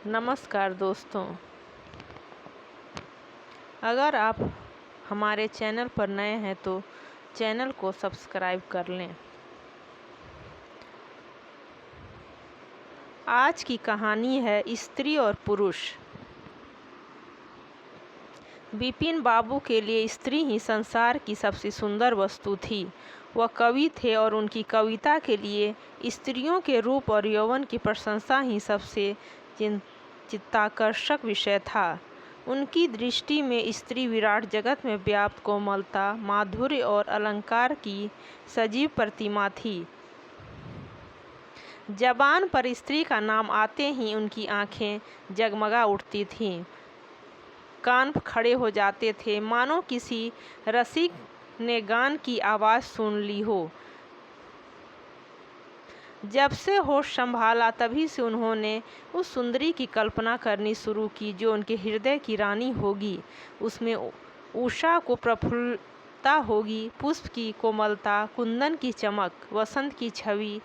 नमस्कार दोस्तों, अगर आप हमारे चैनल पर नए हैं तो चैनल को सब्सक्राइब कर लें। आज की कहानी है स्त्री और पुरुष। बिपिन बाबू के लिए स्त्री ही संसार की सबसे सुंदर वस्तु थी। वह कवि थे और उनकी कविता के लिए स्त्रियों के रूप और यौवन की प्रशंसा ही सबसे चित्ताकर्षक विषय था। उनकी दृष्टि में स्त्री विराट जगत में व्याप्त कोमलता, माधुर्य और अलंकार की सजीव प्रतिमा थी। जबान पर स्त्री का नाम आते ही उनकी आंखें जगमगा उठती थीं, कान खड़े हो जाते थे, मानो किसी रसिक ने गान की आवाज़ सुन ली हो। जब से होश संभाला तभी से उन्होंने उस सुंदरी की कल्पना करनी शुरू की जो उनके हृदय की रानी होगी। उसमें उषा को प्रफुल्लता होगी, पुष्प की कोमलता, कुंदन की चमक, वसंत की छवि,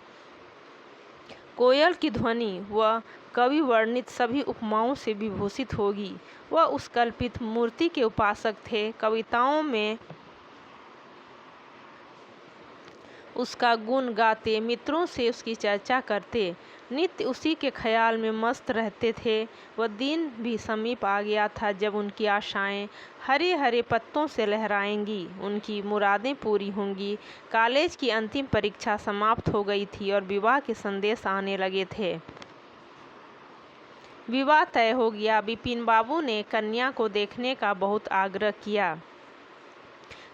कोयल की ध्वनि व कवि वर्णित सभी उपमाओं से विभूषित होगी। वह उस कल्पित मूर्ति के उपासक थे। कविताओं में उसका गुण गाते, मित्रों से उसकी चर्चा करते, नित्य उसी के ख्याल में मस्त रहते थे। वह दिन भी समीप आ गया था जब उनकी आशाएं हरे हरे पत्तों से लहराएंगी, उनकी मुरादें पूरी होंगी। कॉलेज की अंतिम परीक्षा समाप्त हो गई थी और विवाह के संदेश आने लगे थे। विवाह तय हो गया। बिपिन बाबू ने कन्या को देखने का बहुत आग्रह किया,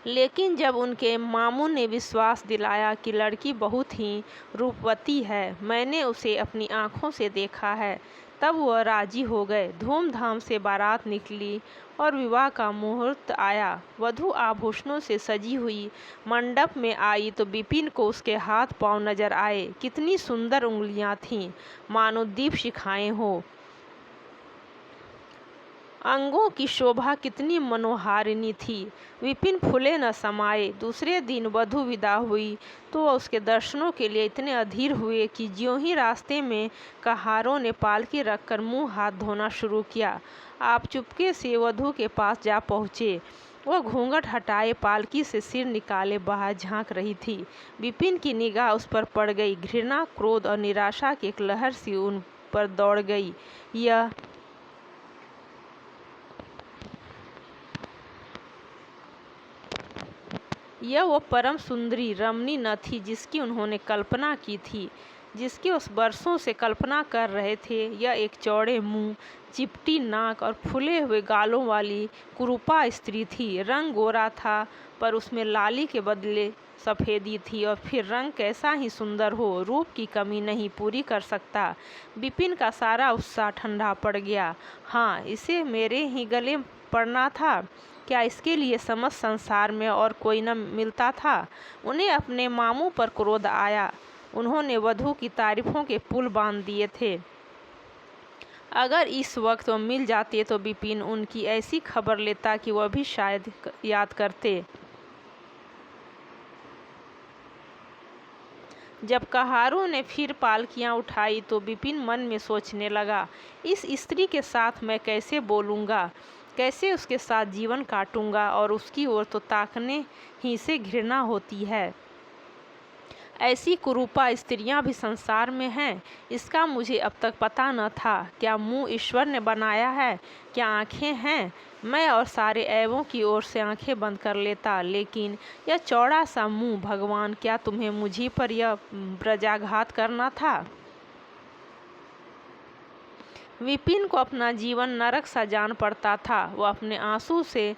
लेकिन जब उनके मामू ने विश्वास दिलाया कि लड़की बहुत ही रूपवती है, मैंने उसे अपनी आंखों से देखा है, तब वह राजी हो गए। धूमधाम से बारात निकली और विवाह का मुहूर्त आया। वधू आभूषणों से सजी हुई मंडप में आई तो बिपिन को उसके हाथ पांव नजर आए। कितनी सुंदर उंगलियां थीं, मानो दीप शिखाएं हो। अंगों की शोभा कितनी मनोहारिणी थी। विपिन फूले न समाये। दूसरे दिन वधू विदा हुई तो वह उसके दर्शनों के लिए इतने अधीर हुए कि ज्यों ही रास्ते में कहारों ने पालकी रखकर मुंह हाथ धोना शुरू किया, आप चुपके से वधू के पास जा पहुँचे। वह घूंघट हटाए पालकी से सिर निकाले बाहर झांक रही थी। विपिन की निगाह उस पर पड़ गई। घृणा, क्रोध और निराशा की एक लहर सी उन पर दौड़ गई। यह वो परम सुंदरी रमणी न थी जिसकी उन्होंने कल्पना की थी, जिसकी उस वर्षों से कल्पना कर रहे थे। यह एक चौड़े मुंह, चिपटी नाक और फूले हुए गालों वाली कुरूपा स्त्री थी। रंग गोरा था पर उसमें लाली के बदले सफ़ेदी थी, और फिर रंग कैसा ही सुंदर हो, रूप की कमी नहीं पूरी कर सकता। बिपिन का सारा उत्साह ठंडा पड़ गया। हाँ, इसे मेरे ही गले पड़ना था। क्या इसके लिए समस्त संसार में और कोई न मिलता था? उन्हें अपने मामू पर क्रोध आया। उन्होंने वधू की तारीफों के पुल बांध दिए थे। अगर इस वक्त वह मिल जाते तो बिपिन उनकी ऐसी खबर लेता कि वह भी शायद याद करते। जब कहारों ने फिर पालकियां उठाई तो बिपिन मन में सोचने लगा, इस स्त्री के साथ मैं कैसे बोलूँगा, कैसे उसके साथ जीवन काटूंगा, और उसकी ओर तो ताकने ही से घृणा होती है। ऐसी कुरूपा स्त्रियां भी संसार में हैं, इसका मुझे अब तक पता न था। क्या मुंह ईश्वर ने बनाया है? क्या आंखें हैं? मैं और सारे ऐबों की ओर से आंखें बंद कर लेता, लेकिन यह चौड़ा सा मुंह। भगवान, क्या तुम्हें मुझी पर यह व्रजाघात करना था? विपिन को अपना जीवन नरक सा जान पड़ता था। वह अपने आंसू से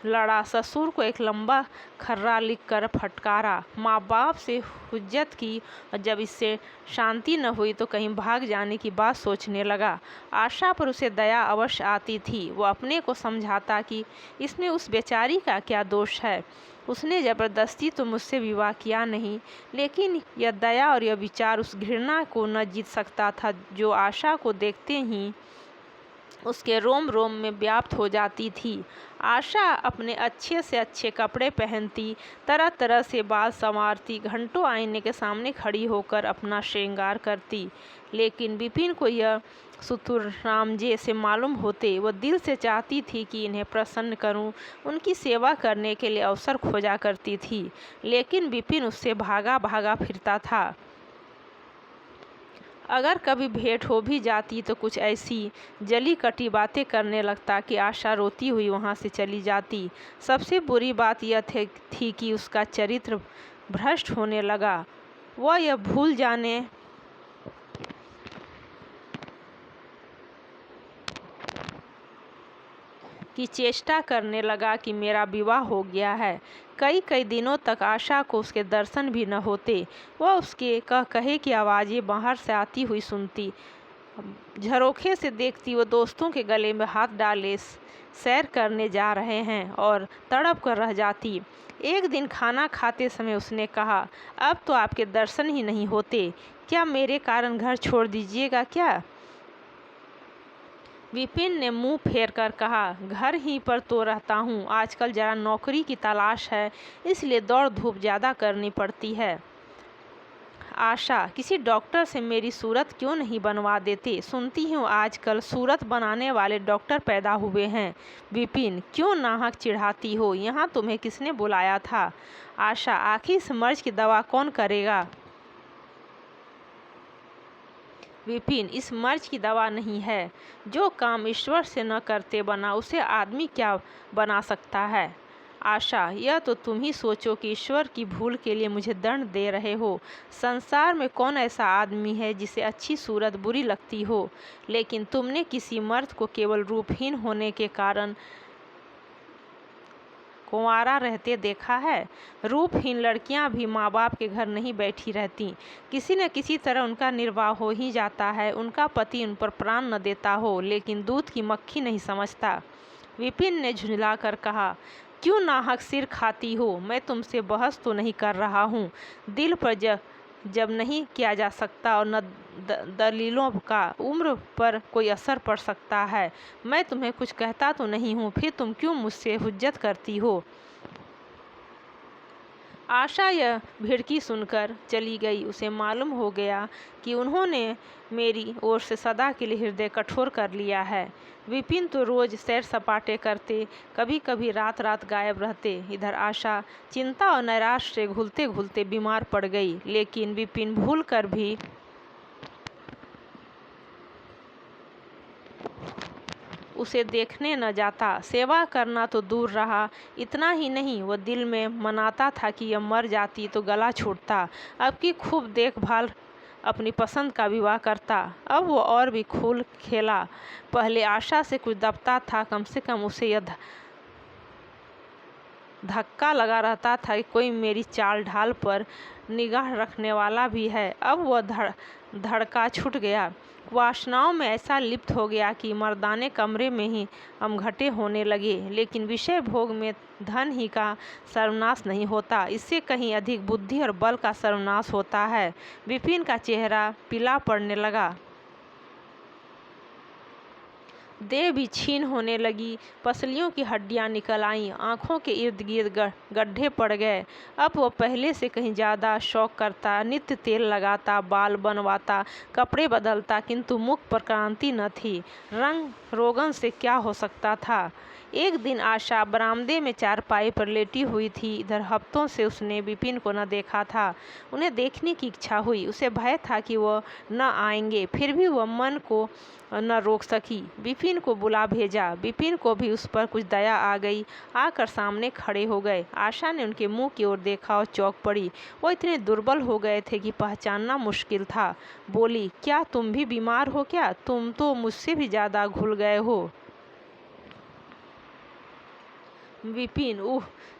लड़ा। ससुर को एक लंबा खर्रा लिखकर फटकारा। माँ बाप से हुज्जत की, और जब इससे शांति न हुई तो कहीं भाग जाने की बात सोचने लगा। आशा पर उसे दया अवश्य आती थी। वो अपने को समझाता कि इसमें उस बेचारी का क्या दोष है, उसने जबरदस्ती तो मुझसे विवाह किया नहीं। लेकिन यह दया और यह विचार उस घृणा को न जीत सकता था जो आशा को देखते ही उसके रोम रोम में व्याप्त हो जाती थी। आशा अपने अच्छे से अच्छे कपड़े पहनती, तरह तरह से बाल संवारती, घंटों आईने के सामने खड़ी होकर अपना श्रृंगार करती। लेकिन विपिन को यह सुतुरामजे से मालूम होते। वह दिल से चाहती थी कि इन्हें प्रसन्न करूं, उनकी सेवा करने के लिए अवसर खोजा करती थी, लेकिन विपिन उससे भागा भागा फिरता था। अगर कभी भेंट हो भी जाती तो कुछ ऐसी जली कटी बातें करने लगता कि आशा रोती हुई वहाँ से चली जाती। सबसे बुरी बात यह थी कि उसका चरित्र भ्रष्ट होने लगा। वह यह भूल जाने की चेष्टा करने लगा कि मेरा विवाह हो गया है। कई कई दिनों तक आशा को उसके दर्शन भी न होते। वह उसके कहे की आवाज़ें बाहर से आती हुई सुनती। झरोखे से देखती वो दोस्तों के गले में हाथ डाले सैर करने जा रहे हैं और तड़प कर रह जाती। एक दिन खाना खाते समय उसने कहा, अब तो आपके दर्शन ही नहीं होते, क्या मेरे कारण घर छोड़ दीजिएगा क्या? विपिन ने मुंह फेर कर कहा, घर ही पर तो रहता हूँ, आजकल जरा नौकरी की तलाश है, इसलिए दौड़ धूप ज़्यादा करनी पड़ती है। आशा, किसी डॉक्टर से मेरी सूरत क्यों नहीं बनवा देते? सुनती हूँ आजकल सूरत बनाने वाले डॉक्टर पैदा हुए हैं। विपिन, क्यों नाहक चिढ़ाती हो? यहाँ तुम्हें किसने बुलाया था? आशा, आखिर इस मर्ज की दवा कौन करेगा? विपिन, इस मर्ज की दवा नहीं है। जो काम ईश्वर से न करते बना, उसे आदमी क्या बना सकता है? आशा, यह तो तुम ही सोचो कि ईश्वर की भूल के लिए मुझे दंड दे रहे हो। संसार में कौन ऐसा आदमी है जिसे अच्छी सूरत बुरी लगती हो? लेकिन तुमने किसी मर्द को केवल रूपहीन होने के कारण कुंवारा रहते देखा है? रूपहीन लड़कियां भी माँ बाप के घर नहीं बैठी रहती, किसी न किसी तरह उनका निर्वाह हो ही जाता है। उनका पति उन पर प्राण न देता हो, लेकिन दूध की मक्खी नहीं समझता। विपिन ने झुंझलाकर कहा, क्यों नाहक सिर खाती हो? मैं तुमसे बहस तो नहीं कर रहा हूँ। दिल पर जब नहीं किया जा सकता और न दलीलों का उम्र पर कोई असर पड़ सकता है। मैं तुम्हें कुछ कहता तो नहीं हूँ, फिर तुम क्यों मुझसे हुज्जत करती हो? आशा यह भिड़की सुनकर चली गई। उसे मालूम हो गया कि उन्होंने मेरी ओर से सदा के लिए हृदय कठोर कर लिया है। विपिन तो रोज सैर सपाटे करते, कभी कभी रात रात गायब रहते। इधर आशा चिंता और नैराश्य से घुलते घुलते बीमार पड़ गई, लेकिन विपिन भूल कर भी उसे देखने न जाता। सेवा करना तो दूर रहा, इतना ही नहीं, वह दिल में मनाता था कि यह मर जाती तो गला छूटता। अब की खूब देखभाल अपनी पसंद का विवाह करता। अब वो और भी खूल खेला। पहले आशा से कुछ दबता था, कम से कम उसे यह धक्का लगा रहता था कि कोई मेरी चाल ढाल पर निगाह रखने वाला भी है। अब वह धड़का छूट गया। वासनाओं में ऐसा लिप्त हो गया कि मर्दाने कमरे में ही अमघटे होने लगे। लेकिन विषय भोग में धन ही का सर्वनाश नहीं होता, इससे कहीं अधिक बुद्धि और बल का सर्वनाश होता है। विपिन का चेहरा पीला पड़ने लगा, देह भी क्षीण होने लगी, पसलियों की हड्डियां निकल आईं, आँखों के इर्द गिर्द गड्ढे पड़ गए। अब वह पहले से कहीं ज़्यादा शौक करता, नित्य तेल लगाता, बाल बनवाता, कपड़े बदलता, किंतु मुख पर क्रांति न थी। रंग रोगन से क्या हो सकता था? एक दिन आशा बरामदे में चारपाई पर लेटी हुई थी। इधर हफ्तों से उसने विपिन को न देखा था। उन्हें देखने की इच्छा हुई। उसे भय था कि वह न आएंगे, फिर भी वह मन को न रोक सकी। विपिन को बुला भेजा। विपिन को भी उस पर कुछ दया आ गई। आकर सामने खड़े हो गए। आशा ने उनके मुंह की ओर देखा और चौंक पड़ी। वो इतने दुर्बल हो गए थे कि पहचानना मुश्किल था। बोली, क्या तुम भी बीमार हो क्या? तुम तो मुझसे भी ज़्यादा घुल गए हो। विपिन,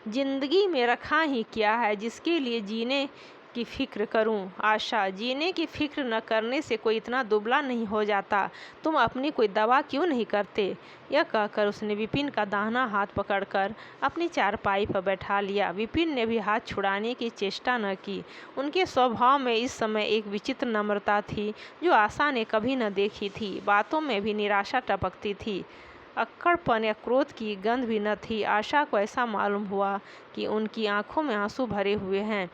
जिंदगी में रखा ही क्या है जिसके लिए जीने की फिक्र करूं? आशा, जीने की फिक्र न करने से कोई इतना दुबला नहीं हो जाता। तुम अपनी कोई दवा क्यों नहीं करते? यह कहकर उसने विपिन का दाहिना हाथ पकड़कर अपनी चारपाई पर बैठा लिया। विपिन ने भी हाथ छुड़ाने की चेष्टा न की। उनके स्वभाव में इस समय एक विचित्र नम्रता थी जो आशा ने कभी न देखी थी। बातों में भी निराशा टपकती थी। अक्कड़पन या क्रोध की गंध भी न थी। आशा को ऐसा मालूम हुआ कि उनकी आंखों में आंसू भरे हुए हैं।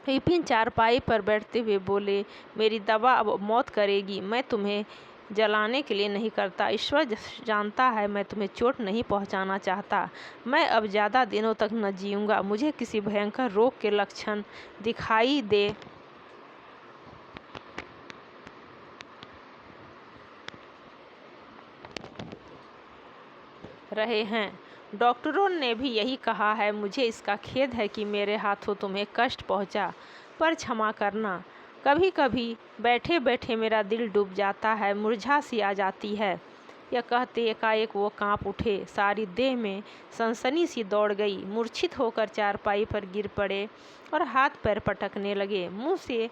विपिन चारपाई पर बैठते हुए बोले, मेरी दवा अब मौत करेगी। मैं तुम्हें जलाने के लिए नहीं करता। ईश्वर जानता है मैं तुम्हें चोट नहीं पहुंचाना चाहता। मैं अब ज़्यादा दिनों तक न जीऊँगा। मुझे किसी भयंकर रोग के लक्षण दिखाई दे रहे हैं। डॉक्टरों ने भी यही कहा है। मुझे इसका खेद है कि मेरे हाथों तुम्हें कष्ट पहुंचा, पर क्षमा करना। कभी कभी बैठे बैठे मेरा दिल डूब जाता है, मुरझा सी आ जाती है। यह कहते एकाएक वो कांप उठे। सारी देह में सनसनी सी दौड़ गई। मूर्छित होकर चारपाई पर गिर पड़े और हाथ पैर पटकने लगे। मुंह से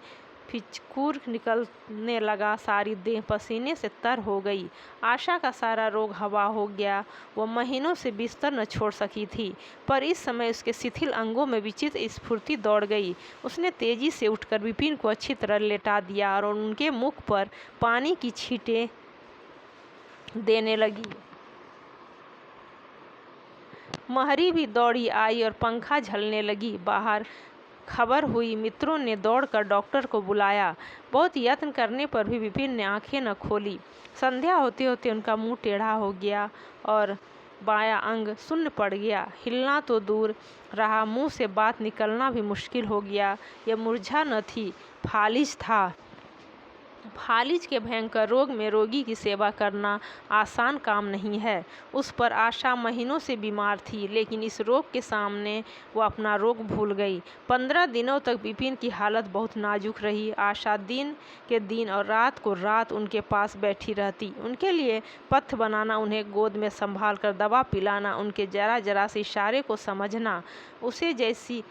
फिचकूर निकलने लगा। सारी देह पसीने से तर हो गई। आशा का सारा रोग हवा हो गया। वो महीनों से बिस्तर न छोड़ सकी थी, पर इस समय उसके शिथिल अंगों में विचित्र स्फूर्ति दौड़ गई। उसने तेजी से उठकर विपिन को अच्छी तरह लेटा दिया और उनके मुख पर पानी की छींटें देने लगी। महरी भी दौड़ी आई और पंखा झलने लगी। बाहर खबर हुई। मित्रों ने दौड़कर डॉक्टर को बुलाया। बहुत यत्न करने पर भी विपिन ने आंखें न खोली। संध्या होते होते उनका मुंह टेढ़ा हो गया और बायां अंग शून्य पड़ गया। हिलना तो दूर रहा, मुंह से बात निकलना भी मुश्किल हो गया। यह मूर्छा न थी, फालिज था। फालिज के भयंकर रोग में रोगी की सेवा करना आसान काम नहीं है। उस पर आशा महीनों से बीमार थी, लेकिन इस रोग के सामने वो अपना रोग भूल गई। 15 दिनों तक विपिन की हालत बहुत नाजुक रही। आशा दिन के दिन और रात को रात उनके पास बैठी रहती। उनके लिए पथ्य बनाना, उन्हें गोद में संभाल कर दवा पिलाना, उनके जरा जरा से इशारे को समझना उसे जैसी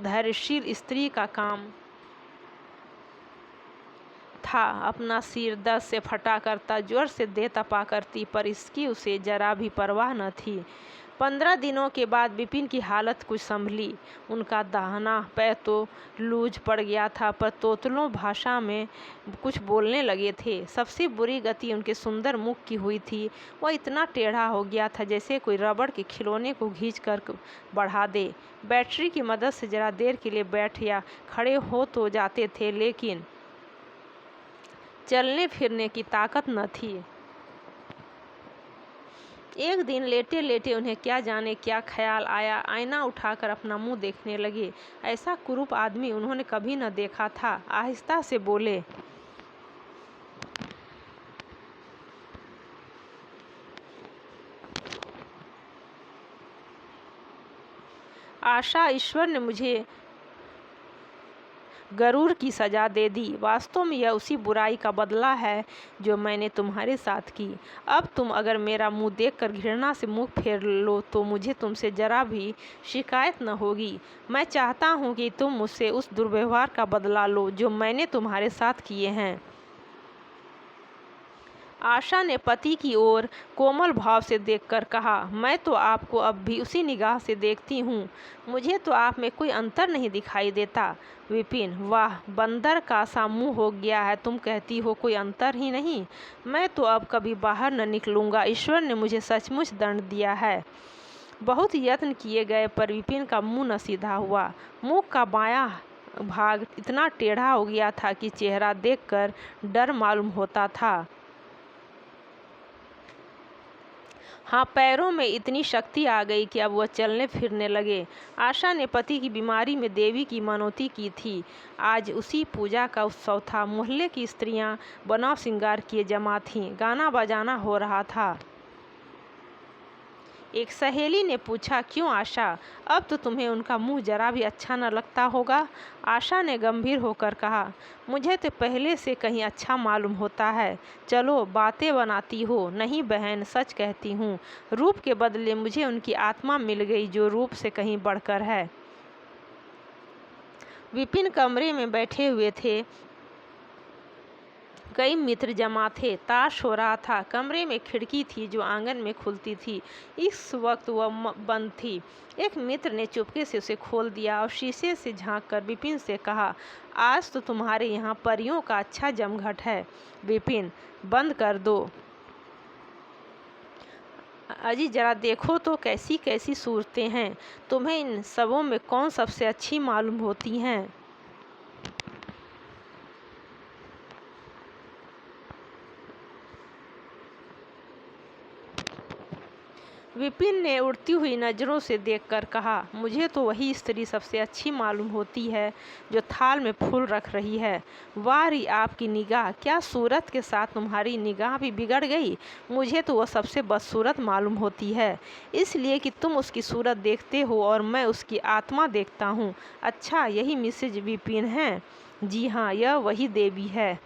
धैर्यशील स्त्री का काम था। अपना सिर दर्द से फटा करता, जोर से दे तपा करती, पर इसकी उसे जरा भी परवाह न थी। 15 दिनों के बाद विपिन की हालत कुछ संभली। उनका दाहिना पैर तो लूज पड़ गया था, पर तोतलों भाषा में कुछ बोलने लगे थे। सबसे बुरी गति उनके सुंदर मुख की हुई थी। वह इतना टेढ़ा हो गया था जैसे कोई रबड़ के खिलौने को खींच कर बढ़ा दे। बैटरी की मदद से जरा देर के लिए बैठ या खड़े हो तो जाते थे, लेकिन चलने फिरने की ताकत न थी। एक दिन लेटे लेटे उन्हें क्या जाने क्या ख्याल आया। आईना उठाकर अपना मुंह देखने लगे। ऐसा कुरूप आदमी उन्होंने कभी न देखा था। आहिस्ता से बोले, आशा, ईश्वर ने मुझे गरूर की सजा दे दी। वास्तव में यह उसी बुराई का बदला है जो मैंने तुम्हारे साथ की। अब तुम अगर मेरा मुंह देखकर घृणा से मुंह फेर लो तो मुझे तुमसे जरा भी शिकायत न होगी। मैं चाहता हूँ कि तुम मुझसे उस दुर्व्यवहार का बदला लो जो मैंने तुम्हारे साथ किए हैं। आशा ने पति की ओर कोमल भाव से देखकर कहा, मैं तो आपको अब भी उसी निगाह से देखती हूँ। मुझे तो आप में कोई अंतर नहीं दिखाई देता। विपिन, वाह, बंदर का सा मुंह हो गया है। तुम कहती हो कोई अंतर ही नहीं। मैं तो अब कभी बाहर न निकलूँगा। ईश्वर ने मुझे सचमुच दंड दिया है। बहुत यत्न किए गए पर विपिन का मुँह न सीधा हुआ। मुँह का बायां भाग इतना टेढ़ा हो गया था कि चेहरा देखकर डर मालूम होता था। हाँ, पैरों में इतनी शक्ति आ गई कि अब वह चलने फिरने लगे। आशा ने पति की बीमारी में देवी की मनौती की थी। आज उसी पूजा का उत्सव था। मोहल्ले की स्त्रियां बनाव श्रृंगार किए जमा थीं। गाना बजाना हो रहा था। एक सहेली ने पूछा, क्यों आशा, अब तो तुम्हें उनका मुंह जरा भी अच्छा न लगता होगा। आशा ने गंभीर होकर कहा, मुझे तो पहले से कहीं अच्छा मालूम होता है। चलो, बातें बनाती हो। नहीं बहन, सच कहती हूँ। रूप के बदले मुझे उनकी आत्मा मिल गई जो रूप से कहीं बढ़कर है। विपिन कमरे में बैठे हुए थे। कई मित्र जमा थे। ताश हो रहा था। कमरे में खिड़की थी जो आंगन में खुलती थी। इस वक्त वह बंद थी। एक मित्र ने चुपके से उसे खोल दिया और शीशे से झांककर विपिन से कहा, आज तो तुम्हारे यहाँ परियों का अच्छा जमघट है। विपिन, बंद कर दो। अजी जरा देखो तो कैसी कैसी सूरतें हैं। तुम्हें इन सबों में कौन सबसे अच्छी मालूम होती हैं? विपिन ने उड़ती हुई नज़रों से देखकर कहा, मुझे तो वही स्त्री सबसे अच्छी मालूम होती है जो थाल में फूल रख रही है। वाह री आपकी निगाह, क्या सूरत के साथ तुम्हारी निगाह भी बिगड़ गई। मुझे तो वह सबसे बदसूरत मालूम होती है, इसलिए कि तुम उसकी सूरत देखते हो और मैं उसकी आत्मा देखता हूँ। अच्छा, यही मिसेज विपिन हैं? जी हाँ, यह वही देवी है।